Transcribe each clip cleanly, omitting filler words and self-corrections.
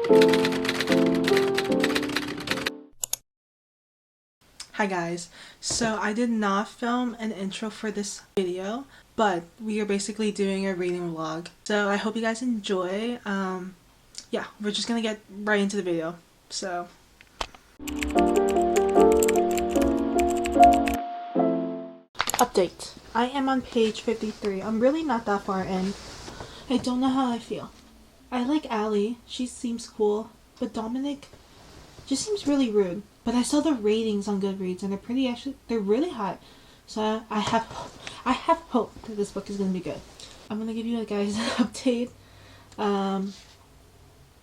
Hi guys, so I did not film an intro for this video, but we are basically doing a reading vlog. So I hope you guys enjoy. Yeah, we're just gonna get right into the video. So update. I am on page 53. I'm really not that far in. I don't know how I feel. I like Allie. She seems cool, but Dominic just seems really rude. But I saw the ratings on Goodreads and they're really high. So I have hope that this book is gonna be good. I'm gonna give you guys an update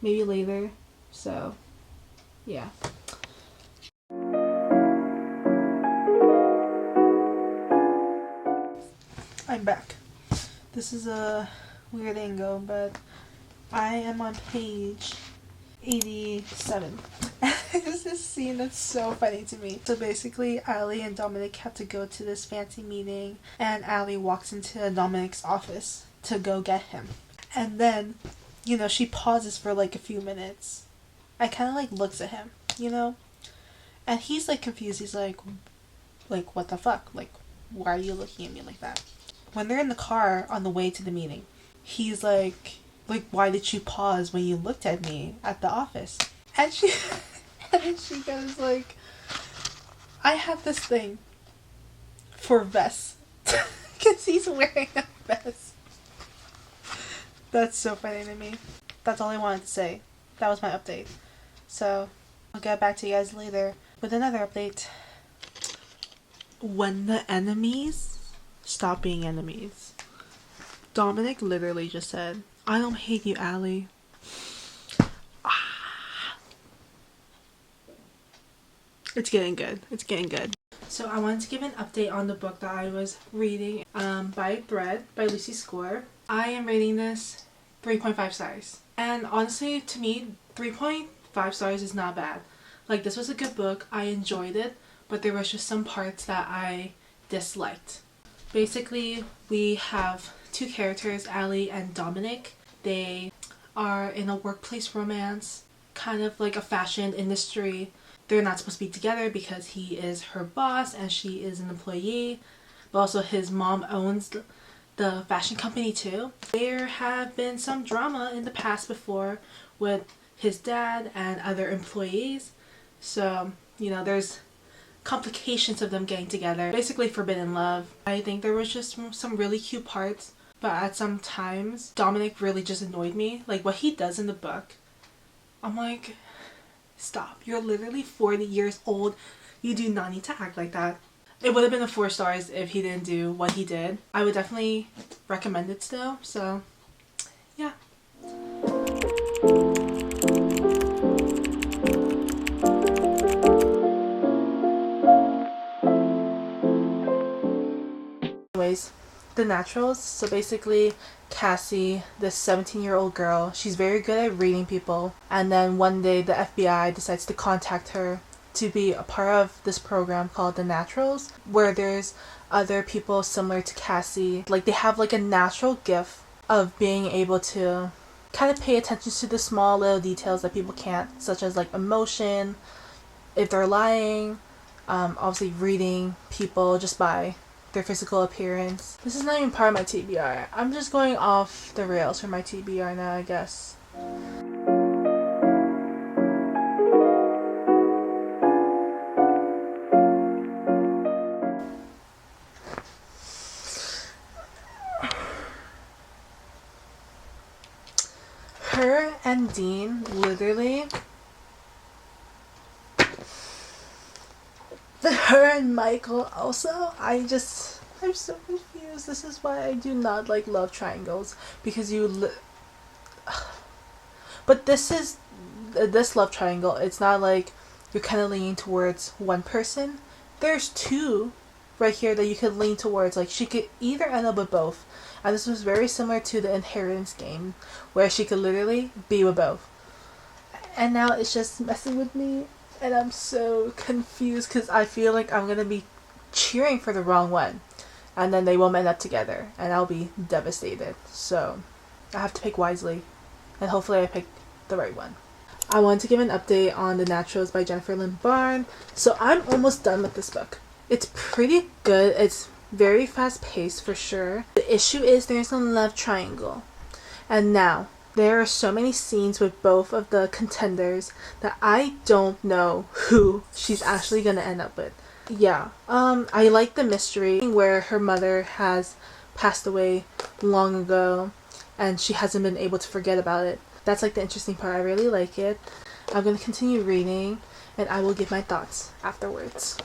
maybe later. So yeah. I'm back. This is a weird angle, but I am on page 87. There's this scene that's so funny to me. So basically, Allie and Dominic have to go to this fancy meeting, and Allie walks into Dominic's office to go get him. And then, she pauses for like a few minutes. I kind of like looks at him, and he's like confused. He's like, what the fuck? Like, why are you looking at me like that? When they're in the car on the way to the meeting, he's like, why did you pause when you looked at me at the office? And she goes like, I have this thing for vests. Because he's wearing a vest. That's so funny to me. That's all I wanted to say. That was my update. So, I'll get back to you guys later with another update. When the enemies stop being enemies. Dominic literally just said, I don't hate you, Allie. It's getting good. It's getting good. So I wanted to give an update on the book that I was reading by Thread by Lucy Score. I am rating this 3.5 stars. And honestly, to me, 3.5 stars is not bad. Like, this was a good book. I enjoyed it, but there was just some parts that I disliked. Basically, we have two characters, Allie and Dominic. They are in a workplace romance, kind of like a fashion industry. They're not supposed to be together because he is her boss and she is an employee, but also his mom owns the fashion company too. There have been some drama in the past before with his dad and other employees, so there's complications of them getting together. Basically forbidden love. I think there was just some really cute parts, but at some times Dominic really just annoyed me. Like, what he does in the book, I'm like, stop. You're literally 40 years old. You do not need to act like that. It would have been a 4 stars if he didn't do what he did. I would definitely recommend it still. So, yeah. Anyways, The Naturals. So basically, Cassie, this 17-year-old girl, she's very good at reading people, and then one day the FBI decides to contact her to be a part of this program called The Naturals, where there's other people similar to Cassie. Like, they have like a natural gift of being able to kind of pay attention to the small little details that people can't, such as like emotion, if they're lying, obviously reading people just by their physical appearance. This is not even part of my TBR. I'm just going off the rails for my TBR now, I guess. Her and Dean, literally, her and Michael also, I'm so confused. This is why I do not like love triangles, because but this love triangle, it's not like you're kind of leaning towards one person. There's two right here that you could lean towards. Like, she could either end up with both, and this was very similar to the Inheritance game, where she could literally be with both. And now it's just messing with me, and I'm so confused because I feel like I'm gonna be cheering for the wrong one, and then they won't end up together, and I'll be devastated. So I have to pick wisely, and hopefully I pick the right one. I want to give an update on The Naturals by Jennifer Lynn Barnes. So I'm almost done with this book. It's pretty good. It's very fast paced for sure. The issue is there's a love triangle. And now, there are so many scenes with both of the contenders that I don't know who she's actually going to end up with. Yeah, I like the mystery where her mother has passed away long ago and she hasn't been able to forget about it. That's like the interesting part. I really like it. I'm going to continue reading and I will give my thoughts afterwards.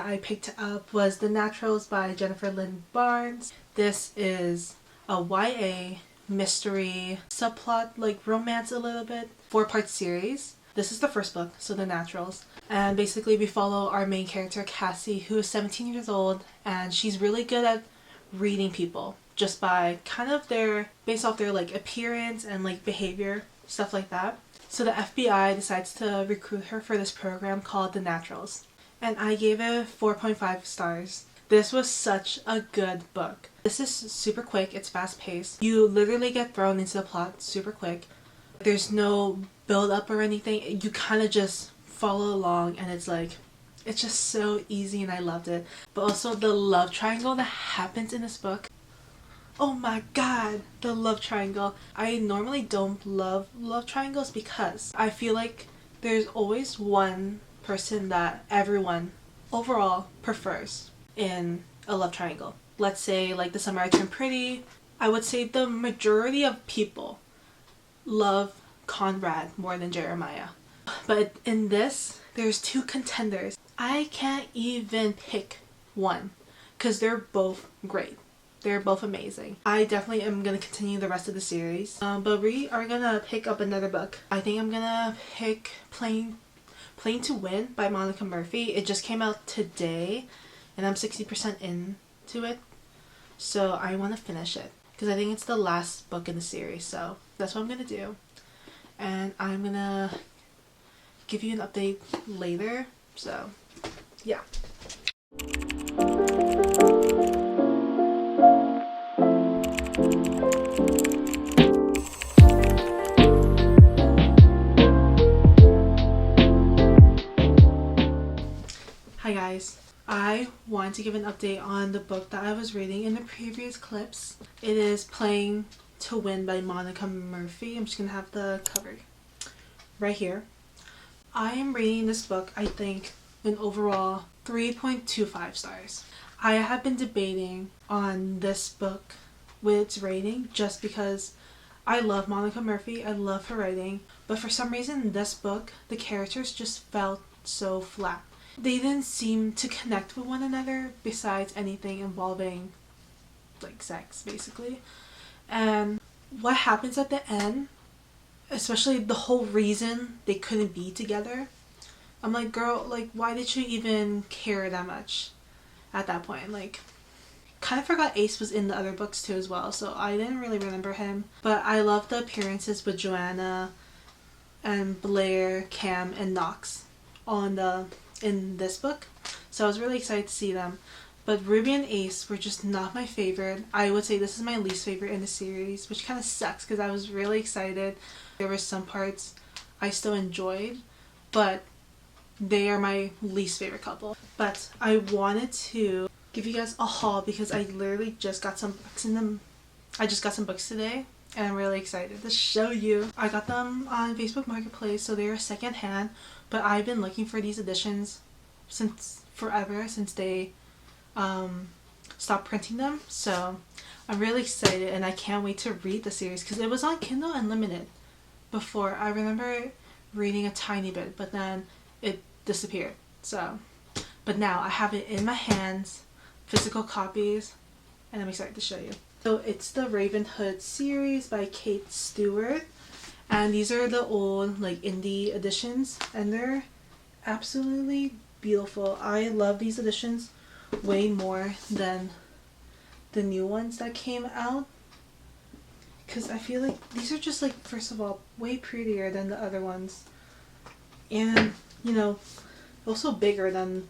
I picked up was The Naturals by Jennifer Lynn Barnes. This is a YA mystery subplot, like romance a little bit, 4-part series. This is the first book, so The Naturals. And basically we follow our main character, Cassie, who is 17 years old, and she's really good at reading people just by kind of based off their like appearance and like behavior, stuff like that. So the FBI decides to recruit her for this program called The Naturals. And I gave it 4.5 stars. This was such a good book. This is super quick, it's fast paced. You literally get thrown into the plot super quick. There's no build up or anything. You kind of just follow along and it's just so easy and I loved it. But also the love triangle that happens in this book. Oh my god, the love triangle. I normally don't love love triangles because I feel like there's always one person that everyone overall prefers in a love triangle. Let's say like The Summer I Turned Pretty. I would say the majority of people love Conrad more than Jeremiah. But in this, there's 2 contenders. I can't even pick one because they're both great. They're both amazing. I definitely am going to continue the rest of the series. But we are going to pick up another book. I think I'm going to pick Playing to Win by Monica Murphy. It just came out today and I'm 60% into it. So I want to finish it because I think it's the last book in the series. So that's what I'm going to do. And I'm going to give you an update later. So yeah. Hi guys, I want to give an update on the book that I was reading in the previous clips. It is Playing to Win by Monica Murphy. I'm just gonna have the cover right here. I am rating this book, I think, an overall 3.25 stars. I have been debating on this book with its rating just because I love Monica Murphy, I love her writing, but for some reason in this book, the characters just felt so flat. They didn't seem to connect with one another besides anything involving like sex basically. And what happens at the end, especially the whole reason they couldn't be together, I'm like, girl, like why did you even care that much at that point? Like, kind of forgot Ace was in the other books too as well, so I didn't really remember him. But I love the appearances with Joanna and Blair, Cam, and Knox in this book, so I was really excited to see them. But Ruby and Ace were just not my favorite. I would say this is my least favorite in the series, which kind of sucks because I was really excited. There were some parts I still enjoyed, but they are my least favorite couple. But I wanted to give you guys a haul because I literally just got some books in them. I just got some books today and I'm really excited to show you. I got them on Facebook Marketplace, so they're secondhand, but I've been looking for these editions since forever, since they stopped printing them. So I'm really excited and I can't wait to read the series because it was on Kindle Unlimited before. I remember reading a tiny bit, but then it disappeared. So, but now I have it in my hands, physical copies, and I'm excited to show you. So it's the Ravenhood series by Kate Stewart, and these are the old like indie editions and they're absolutely beautiful. I love these editions way more than the new ones that came out because I feel like these are just like, first of all, way prettier than the other ones, and you know, also bigger than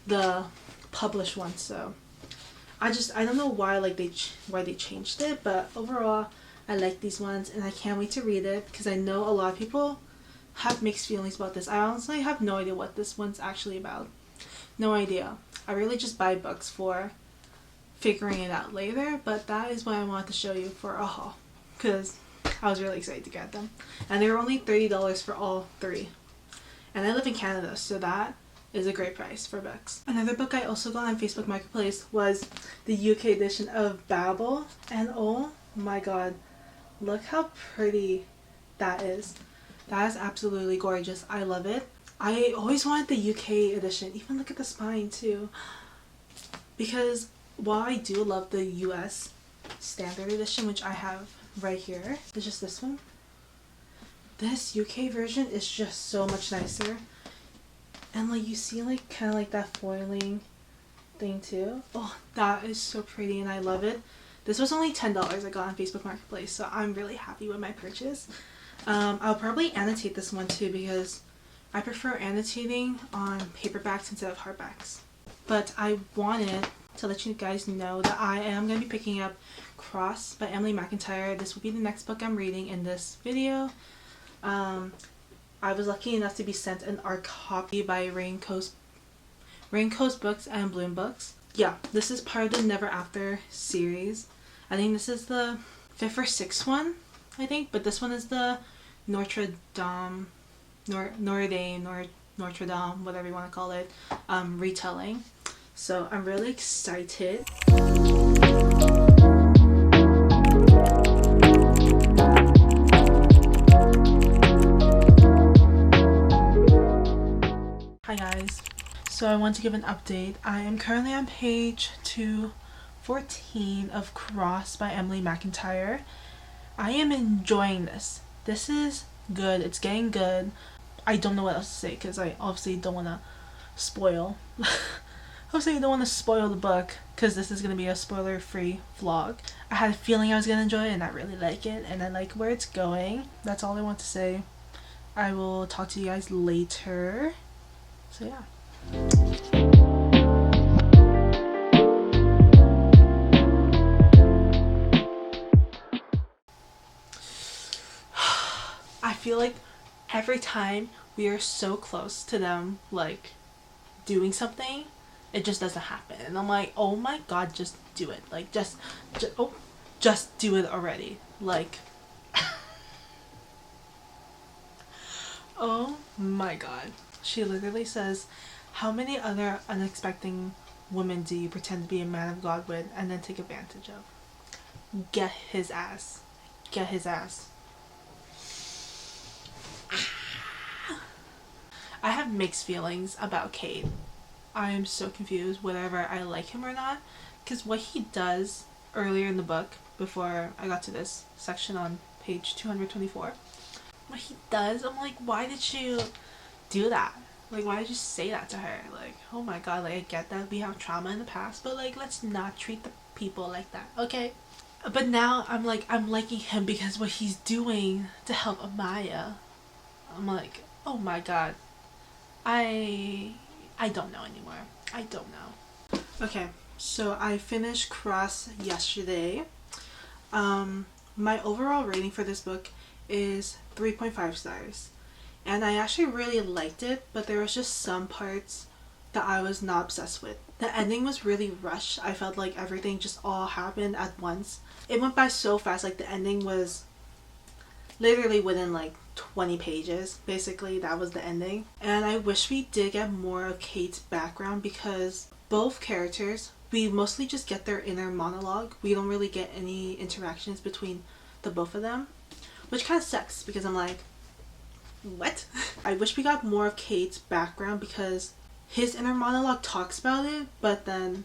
the published ones. So I don't know why why they changed it, but overall I like these ones and I can't wait to read it because I know a lot of people have mixed feelings about this. I honestly have no idea what this one's actually about. No idea. I really just buy books for figuring it out later, but that is what I wanted to show you for a haul because I was really excited to get them. And they were only $30 for all three. And I live in Canada, so that is a great price for books. Another book I also got on Facebook Marketplace was the UK edition of Babel. And oh my god, look how pretty that is. That is absolutely gorgeous. I love it. I always wanted the UK edition. Even look at the spine too. Because while I do love the US standard edition, which I have right here, it's just this one. This UK version is just so much nicer. And like you see like kind of like that foiling thing too. Oh, that is so pretty and I love it. This was only $10 I got on Facebook Marketplace, so I'm really happy with my purchase. I'll probably annotate this one too because I prefer annotating on paperbacks instead of hardbacks. But I wanted to let you guys know that I am going to be picking up Cross by Emily McIntyre. This will be the next book I'm reading in this video. I was lucky enough to be sent an art copy by Raincoast Books and Bloom Books. Yeah, this is part of the Never After series. I think this is the 5th or 6th one, I think, but this one is the Notre Dame, whatever you want to call it, retelling. So I'm really excited. Hi guys, so I want to give an update. I am currently on page 214 of Cross by Emily McIntyre. I am enjoying this. This is good. It's getting good. I don't know what else to say because I obviously don't want to spoil. Obviously I don't want to spoil the book because this is going to be a spoiler-free vlog. I had a feeling I was going to enjoy it and I really like it and I like where it's going. That's all I want to say. I will talk to you guys later. So yeah. I feel like every time we are so close to them like doing something, it just doesn't happen. And I'm like, oh my god, just do it. Like just do it already. Like oh my god. She literally says, how many other unexpected women do you pretend to be a man of God with and then take advantage of? Get his ass. Get his ass. I have mixed feelings about Cade. I am so confused whether I like him or not, because what he does earlier in the book, before I got to this section on page 224, what he does, I'm like, why did you do that? Like, why did you say that to her? Like, oh my god, like, I get that we have trauma in the past, but like, let's not treat the people like that, okay? But now I'm like, I'm liking him because what he's doing to help Amaya. I'm like, oh my god. I don't know anymore. I don't know. Okay, so I finished Cross yesterday. My overall rating for this book is 3.5 stars. And I actually really liked it, but there was just some parts that I was not obsessed with. The ending was really rushed. I felt like everything just all happened at once. It went by so fast. Like the ending was literally within like 20 pages. Basically, that was the ending. And I wish we did get more of Kate's background because both characters, we mostly just get their inner monologue. We don't really get any interactions between the both of them, which kind of sucks because I'm like, what? I wish we got more of Kate's background because his inner monologue talks about it, but then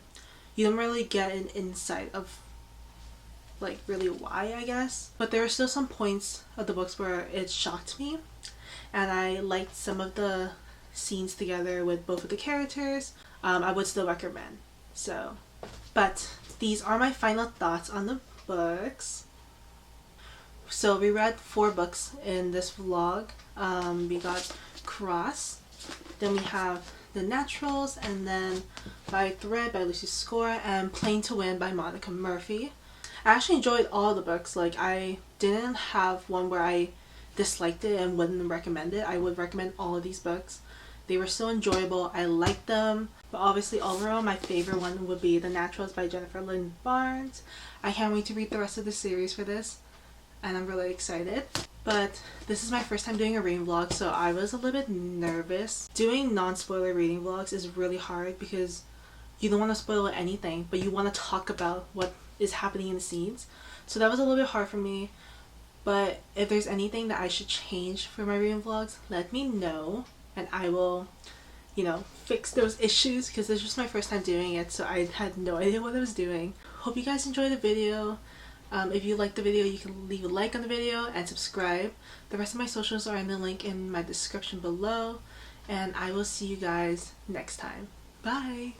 you don't really get an insight of like really why, I guess. But there are still some points of the books where it shocked me, and I liked some of the scenes together with both of the characters. I would still recommend. So, but these are my final thoughts on the books. So we read 4 books in this vlog. We got Cross, then we have The Naturals, and then By Thread by Lucy Score, and Plain to Win by Monica Murphy. I actually enjoyed all the books. Like, I didn't have one where I disliked it and wouldn't recommend it. I would recommend all of these books. They were so enjoyable. I liked them. But obviously overall my favorite one would be The Naturals by Jennifer Lynn Barnes. I can't wait to read the rest of the series for this, and I'm really excited. But this is my first time doing a reading vlog, so I was a little bit nervous. Doing non-spoiler reading vlogs is really hard because you don't want to spoil anything, but you want to talk about what is happening in the scenes. So that was a little bit hard for me. But if there's anything that I should change for my reading vlogs, let me know, and I will, you know, fix those issues, because this was my first time doing it, so I had no idea what I was doing. Hope you guys enjoyed the video. If you liked the video, you can leave a like on the video and subscribe. The rest of my socials are in the link in my description below, and I will see you guys next time. Bye!